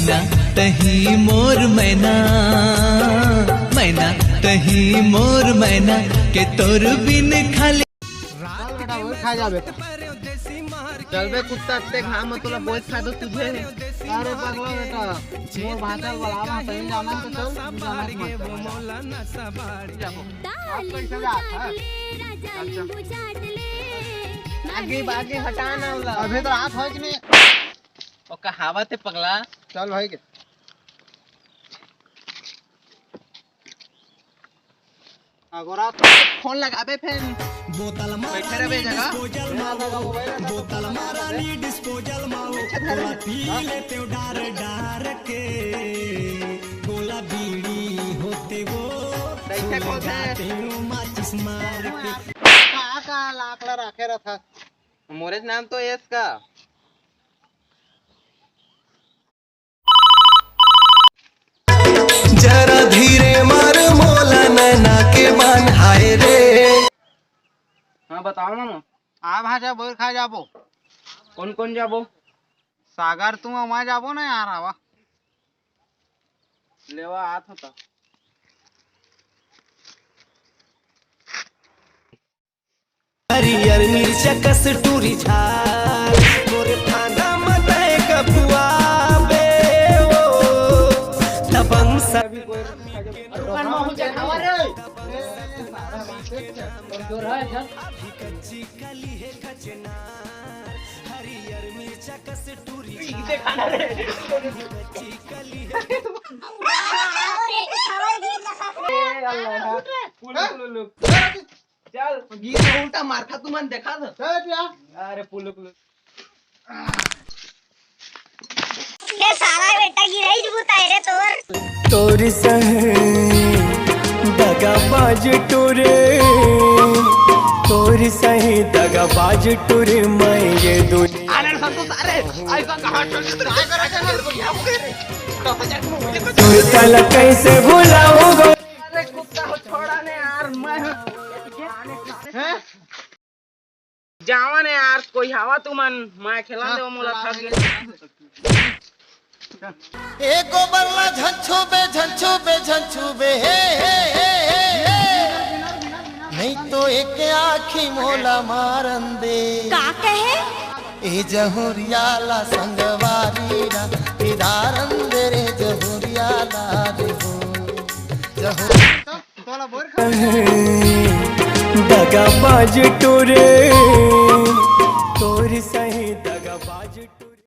मैना तही मोर मैना, मैना तही मोर मैना के तोर बिन खाली खा जाबे। चल बे कुत्ता ते खा मत तोला बोझ खा दो तुझे। अरे पगला बेटा मोर भाषा बोलावा कहीं जाना तो चल जाना आप कैसे जात है? आगे बागे हटा ना वाला अभी तो हाथ है कि नहीं ओ कहावत है पगला। चल भाई के अगोरा फोन लगाबे फिर बोतल बैठे रहे जगह बोतल मारानी डिस्पोजल माओ पी लेते डार डार के गोला बीड़ी होते वो कैसे खोलते माचिस मार के का लाकड़ा रखे रहा था मोरे नाम तो एस का जरा धीरे मार मोला नैना के बान हाय रे। हाँ बताओ ना आ भाषा बोल खा जाबो कौन कौन जाबो सागर तुम वहाँ जाबो ना यार आवा लेवा हाथ होता हरियर मिर्चा कस टूरी झाल मोरे थाना मताए कपुआ बे ओ दबंग सब दुकान में हो जाए खबर रे जोर है चल कच्ची कली है खचनार हरियर मिर्चा कस टूरी इसे खाना रे कच्ची कली है अल्लाह पुलुक चल गीत उल्टा मारखा तू मन देखा था अरे पुलुक ले सारा बेटा गिराई बुताई रे तोर सहे दगा बाज टोरे तोर सहे दगा बाज टोरे मैं ये दुनिया अरे संतोष अरे ऐसा कहां चल काय करे तू तल कैसे भुलाऊंगा अरे कुत्ता हो छोड़ा ने यार मैं हैं जावा ने यार कोई हवा तू मन मैं खिला दे मोला थक गया एको बरला झंझू बे हे नहीं तो एक आखी मोला मारन दे का कहे ए जहुरियाला संगवारी रा इदारन दे रे जहुरियाला रे हो तोला बोर खा दगा बाज टोरे तोर